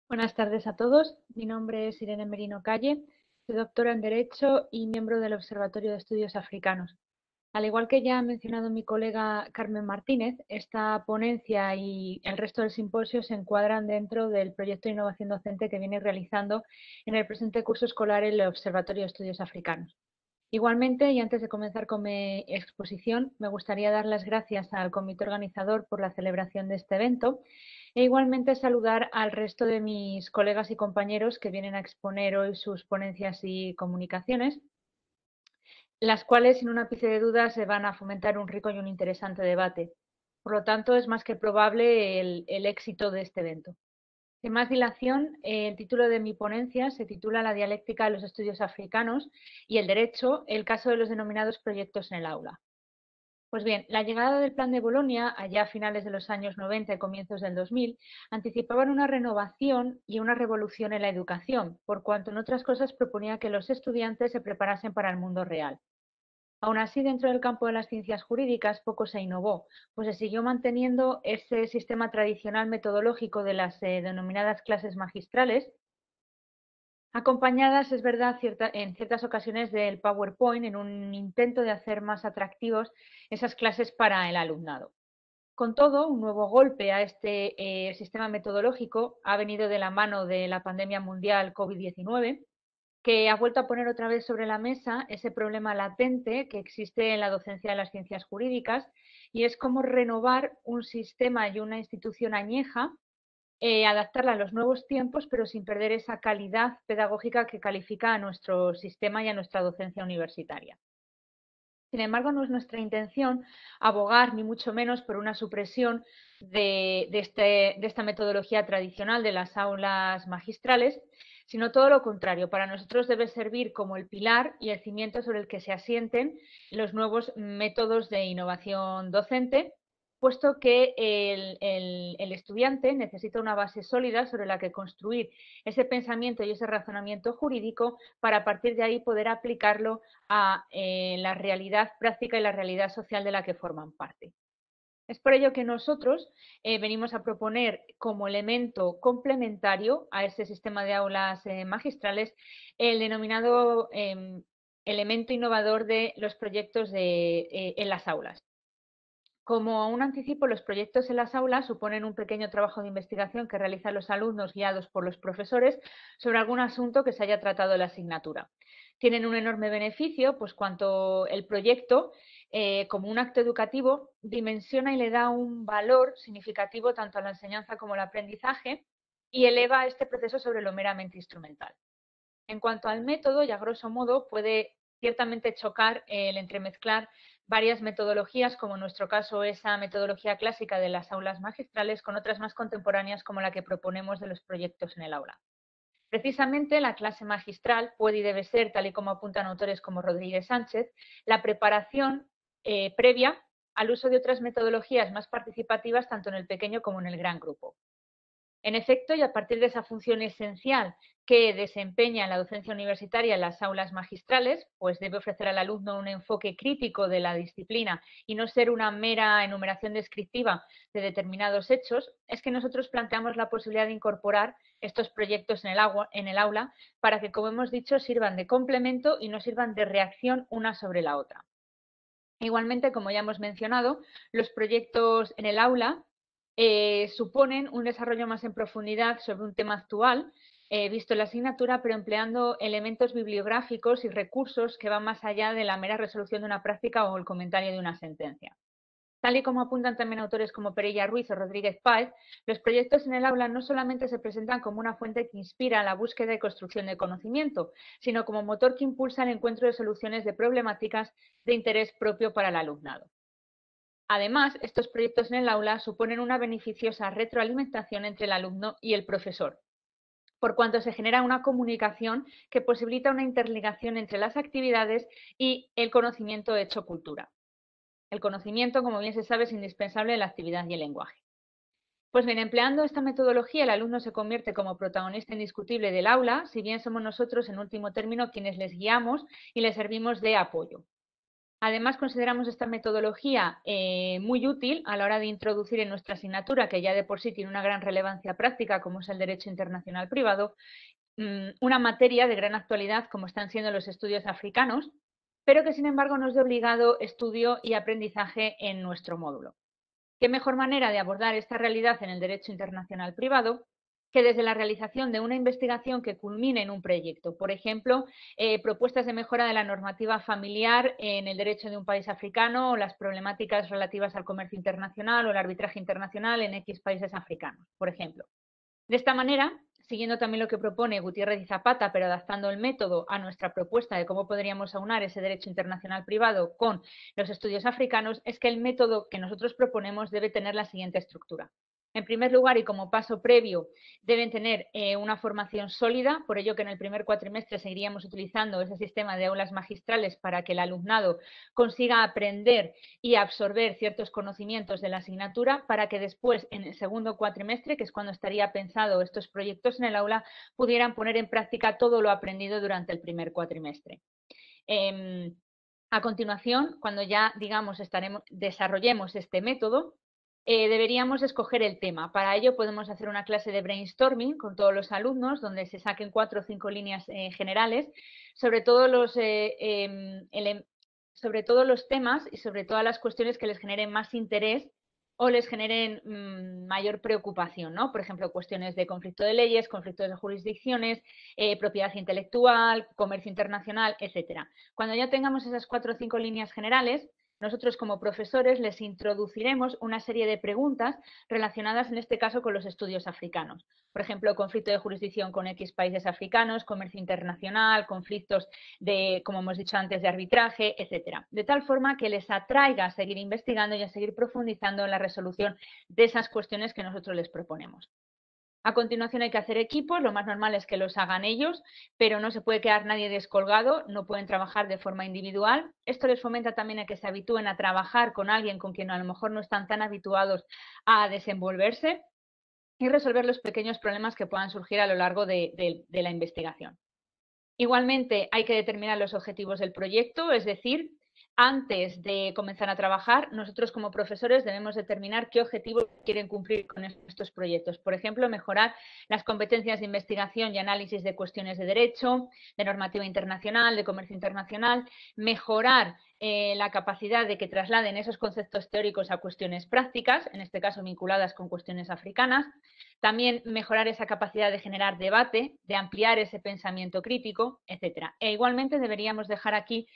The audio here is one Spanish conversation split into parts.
Buenas tardes a todos. Mi nombre es Irene Merino Calle, soy doctora en Derecho y miembro del Observatorio de Estudios Africanos. Al igual que ya ha mencionado mi colega Carmen Martínez, esta ponencia y el resto del simposio se encuadran dentro del proyecto de innovación docente que viene realizando en el presente curso escolar el Observatorio de Estudios Africanos. Igualmente, y antes de comenzar con mi exposición, me gustaría dar las gracias al comité organizador por la celebración de este evento e igualmente saludar al resto de mis colegas y compañeros que vienen a exponer hoy sus ponencias y comunicaciones, las cuales, sin un ápice de duda, se van a fomentar un rico y un interesante debate. Por lo tanto, es más que probable el éxito de este evento. Sin más dilación, el título de mi ponencia se titula La dialéctica de los estudios africanos y el derecho, el caso de los denominados proyectos en el aula. Pues bien, la llegada del Plan de Bolonia, allá a finales de los años 90 y comienzos del 2000, anticipaban una renovación y una revolución en la educación, por cuanto en otras cosas proponía que los estudiantes se preparasen para el mundo real. Aún así, dentro del campo de las ciencias jurídicas poco se innovó, pues se siguió manteniendo ese sistema tradicional metodológico de las denominadas clases magistrales, acompañadas, es verdad, en ciertas ocasiones del PowerPoint en un intento de hacer más atractivos esas clases para el alumnado. Con todo, un nuevo golpe a este sistema metodológico ha venido de la mano de la pandemia mundial COVID-19, que ha vuelto a poner otra vez sobre la mesa ese problema latente que existe en la docencia de las ciencias jurídicas, y es cómo renovar un sistema y una institución añeja, adaptarla a los nuevos tiempos, pero sin perder esa calidad pedagógica que califica a nuestro sistema y a nuestra docencia universitaria. Sin embargo, no es nuestra intención abogar, ni mucho menos, por una supresión de esta metodología tradicional de las aulas magistrales, sino todo lo contrario. Para nosotros debe servir como el pilar y el cimiento sobre el que se asienten los nuevos métodos de innovación docente, puesto que el estudiante necesita una base sólida sobre la que construir ese pensamiento y ese razonamiento jurídico para a partir de ahí poder aplicarlo a la realidad práctica y la realidad social de la que forman parte. Es por ello que nosotros venimos a proponer como elemento complementario a ese sistema de aulas magistrales el denominado elemento innovador de los proyectos en las aulas. Como un anticipo, los proyectos en las aulas suponen un pequeño trabajo de investigación que realizan los alumnos guiados por los profesores sobre algún asunto que se haya tratado en la asignatura. Tienen un enorme beneficio, pues cuanto el proyecto, como un acto educativo, dimensiona y le da un valor significativo tanto a la enseñanza como al aprendizaje y eleva este proceso sobre lo meramente instrumental. En cuanto al método, y a grosso modo, puede ciertamente chocar el entremezclar varias metodologías, como en nuestro caso esa metodología clásica de las aulas magistrales, con otras más contemporáneas como la que proponemos de los proyectos en el aula. Precisamente la clase magistral puede y debe ser, tal y como apuntan autores como Rodríguez Sánchez, la preparación previa al uso de otras metodologías más participativas tanto en el pequeño como en el gran grupo. En efecto, y a partir de esa función esencial que desempeña la docencia universitaria en las aulas magistrales, pues debe ofrecer al alumno un enfoque crítico de la disciplina y no ser una mera enumeración descriptiva de determinados hechos, es que nosotros planteamos la posibilidad de incorporar estos proyectos en el aula para que, como hemos dicho, sirvan de complemento y no sirvan de reacción una sobre la otra. Igualmente, como ya hemos mencionado, los proyectos en el aula suponen un desarrollo más en profundidad sobre un tema actual, visto en la asignatura, pero empleando elementos bibliográficos y recursos que van más allá de la mera resolución de una práctica o el comentario de una sentencia. Tal y como apuntan también autores como Perella Ruiz o Rodríguez Páez, los proyectos en el aula no solamente se presentan como una fuente que inspira la búsqueda y construcción de conocimiento, sino como motor que impulsa el encuentro de soluciones de problemáticas de interés propio para el alumnado. Además, estos proyectos en el aula suponen una beneficiosa retroalimentación entre el alumno y el profesor, por cuanto se genera una comunicación que posibilita una interligación entre las actividades y el conocimiento hecho cultura. El conocimiento, como bien se sabe, es indispensable en la actividad y el lenguaje. Pues bien, empleando esta metodología, el alumno se convierte como protagonista indiscutible del aula, si bien somos nosotros, en último término, quienes les guiamos y les servimos de apoyo. Además, consideramos esta metodología muy útil a la hora de introducir en nuestra asignatura, que ya de por sí tiene una gran relevancia práctica, como es el Derecho Internacional Privado, una materia de gran actualidad como están siendo los estudios africanos, pero que sin embargo no es de obligado estudio y aprendizaje en nuestro módulo. ¿Qué mejor manera de abordar esta realidad en el derecho internacional privado que desde la realización de una investigación que culmine en un proyecto? Por ejemplo, propuestas de mejora de la normativa familiar en el derecho de un país africano o las problemáticas relativas al comercio internacional o el arbitraje internacional en X países africanos, por ejemplo. De esta manera, siguiendo también lo que propone Gutiérrez y Zapata, pero adaptando el método a nuestra propuesta de cómo podríamos aunar ese derecho internacional privado con los estudios africanos, es que el método que nosotros proponemos debe tener la siguiente estructura. En primer lugar, y como paso previo, deben tener una formación sólida, por ello que en el primer cuatrimestre seguiríamos utilizando ese sistema de aulas magistrales para que el alumnado consiga aprender y absorber ciertos conocimientos de la asignatura para que después, en el segundo cuatrimestre, que es cuando estaría pensado estos proyectos en el aula, pudieran poner en práctica todo lo aprendido durante el primer cuatrimestre. A continuación, cuando ya, digamos, desarrollemos este método, deberíamos escoger el tema. Para ello podemos hacer una clase de brainstorming con todos los alumnos, donde se saquen 4 o 5 líneas generales sobre todos sobre todos los temas y sobre todas las cuestiones que les generen más interés o les generen mayor preocupación, ¿no? Por ejemplo, cuestiones de conflicto de leyes, conflictos de jurisdicciones, propiedad intelectual, comercio internacional, etcétera. Cuando ya tengamos esas 4 o 5 líneas generales, nosotros como profesores les introduciremos una serie de preguntas relacionadas en este caso con los estudios africanos. Por ejemplo, conflicto de jurisdicción con X países africanos, comercio internacional, conflictos de, como hemos dicho antes, de arbitraje, etcétera. De tal forma que les atraiga a seguir investigando y a seguir profundizando en la resolución de esas cuestiones que nosotros les proponemos. A continuación hay que hacer equipos, lo más normal es que los hagan ellos, pero no se puede quedar nadie descolgado, no pueden trabajar de forma individual. Esto les fomenta también a que se habitúen a trabajar con alguien con quien a lo mejor no están tan habituados a desenvolverse y resolver los pequeños problemas que puedan surgir a lo largo de la investigación. Igualmente hay que determinar los objetivos del proyecto, es decir, antes de comenzar a trabajar, nosotros como profesores debemos determinar qué objetivos quieren cumplir con estos proyectos. Por ejemplo, mejorar las competencias de investigación y análisis de cuestiones de derecho, de normativa internacional, de comercio internacional, mejorar la capacidad de que trasladen esos conceptos teóricos a cuestiones prácticas, en este caso vinculadas con cuestiones africanas, también mejorar esa capacidad de generar debate, de ampliar ese pensamiento crítico, etcétera. E igualmente deberíamos dejar aquí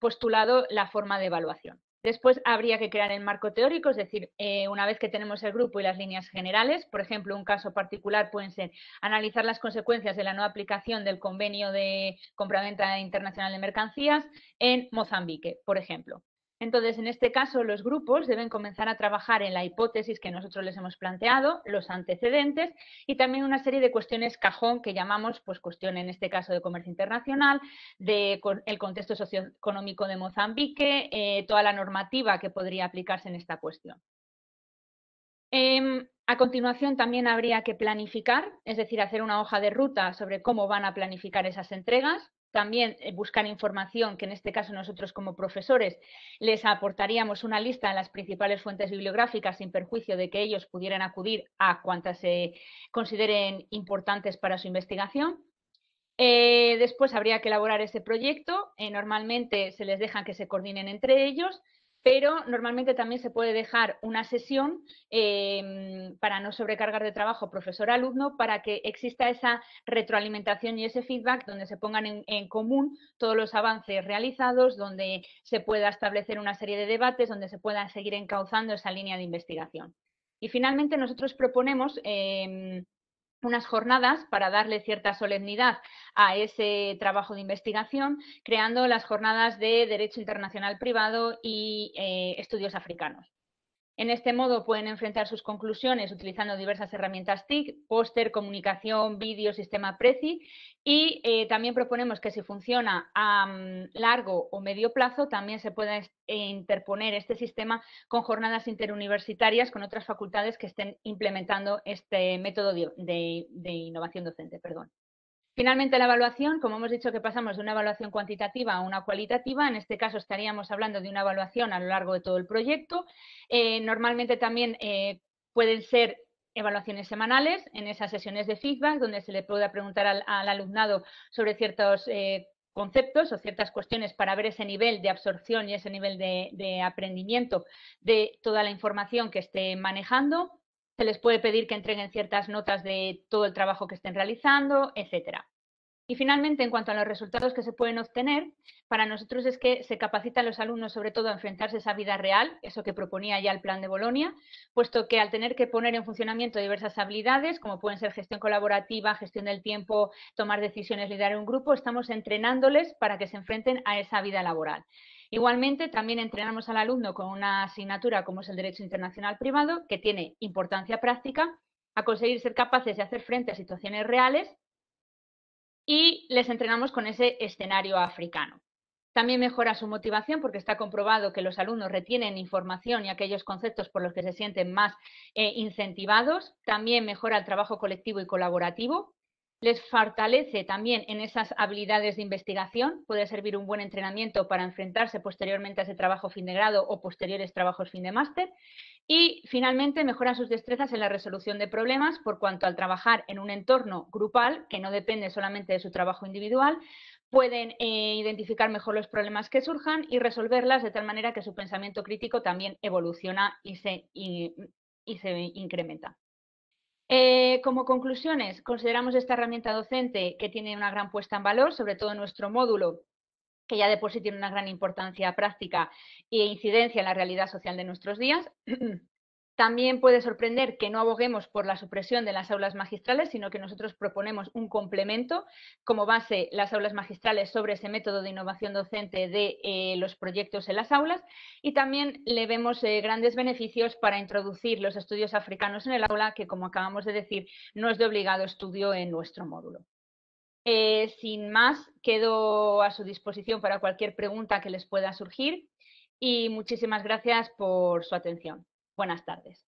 postulado la forma de evaluación. Después habría que crear el marco teórico, es decir, una vez que tenemos el grupo y las líneas generales, por ejemplo, un caso particular pueden ser analizar las consecuencias de la no aplicación del convenio de compraventa internacional de mercancías en Mozambique, por ejemplo. Entonces, en este caso, los grupos deben comenzar a trabajar en la hipótesis que nosotros les hemos planteado, los antecedentes y también una serie de cuestiones cajón que llamamos, pues, cuestión en este caso de comercio internacional, de el contexto socioeconómico de Mozambique, toda la normativa que podría aplicarse en esta cuestión. A continuación también habría que planificar, es decir, hacer una hoja de ruta sobre cómo van a planificar esas entregas. También buscar información, que en este caso nosotros como profesores les aportaríamos una lista de las principales fuentes bibliográficas sin perjuicio de que ellos pudieran acudir a cuantas se consideren importantes para su investigación. Después habría que elaborar ese proyecto. Normalmente se les deja que se coordinen entre ellos, pero normalmente también se puede dejar una sesión para no sobrecargar de trabajo profesor-alumno, para que exista esa retroalimentación y ese feedback donde se pongan en común todos los avances realizados, donde se pueda establecer una serie de debates, donde se pueda seguir encauzando esa línea de investigación. Y finalmente nosotros proponemos unas jornadas para darle cierta solemnidad a ese trabajo de investigación, creando las jornadas de Derecho Internacional Privado y Estudios Africanos. En este modo pueden enfrentar sus conclusiones utilizando diversas herramientas TIC, póster, comunicación, vídeo, sistema Prezi, y también proponemos que si funciona a largo o medio plazo también se pueda interponer este sistema con jornadas interuniversitarias con otras facultades que estén implementando este método de innovación docente. Perdón. Finalmente, la evaluación, como hemos dicho que pasamos de una evaluación cuantitativa a una cualitativa, en este caso estaríamos hablando de una evaluación a lo largo de todo el proyecto. Normalmente también pueden ser evaluaciones semanales en esas sesiones de feedback, donde se le pueda preguntar al alumnado sobre ciertos conceptos o ciertas cuestiones para ver ese nivel de absorción y ese nivel de aprendimiento de toda la información que esté manejando. Se les puede pedir que entreguen ciertas notas de todo el trabajo que estén realizando, etcétera. Y finalmente, en cuanto a los resultados que se pueden obtener, para nosotros es que se capacita a los alumnos sobre todo a enfrentarse a esa vida real, eso que proponía ya el plan de Bolonia, puesto que al tener que poner en funcionamiento diversas habilidades, como pueden ser gestión colaborativa, gestión del tiempo, tomar decisiones, liderar un grupo, estamos entrenándoles para que se enfrenten a esa vida laboral. Igualmente, también entrenamos al alumno con una asignatura como es el Derecho Internacional Privado, que tiene importancia práctica, a conseguir ser capaces de hacer frente a situaciones reales y les entrenamos con ese escenario africano. También mejora su motivación porque está comprobado que los alumnos retienen información y aquellos conceptos por los que se sienten más incentivados. También mejora el trabajo colectivo y colaborativo. Les fortalece también en esas habilidades de investigación. Puede servir un buen entrenamiento para enfrentarse posteriormente a ese trabajo fin de grado o posteriores trabajos fin de máster. Y finalmente mejora sus destrezas en la resolución de problemas por cuanto al trabajar en un entorno grupal que no depende solamente de su trabajo individual, pueden identificar mejor los problemas que surjan y resolverlas de tal manera que su pensamiento crítico también evoluciona y se incrementa. Como conclusiones, consideramos esta herramienta docente que tiene una gran puesta en valor, sobre todo en nuestro módulo, que ya de por sí tiene una gran importancia práctica e incidencia en la realidad social de nuestros días. También puede sorprender que no aboguemos por la supresión de las aulas magistrales, sino que nosotros proponemos un complemento como base las aulas magistrales sobre ese método de innovación docente de los proyectos en las aulas, y también le vemos grandes beneficios para introducir los estudios africanos en el aula, que como acabamos de decir, no es de obligado estudio en nuestro módulo. Sin más, quedo a su disposición para cualquier pregunta que les pueda surgir y muchísimas gracias por su atención. Buenas tardes.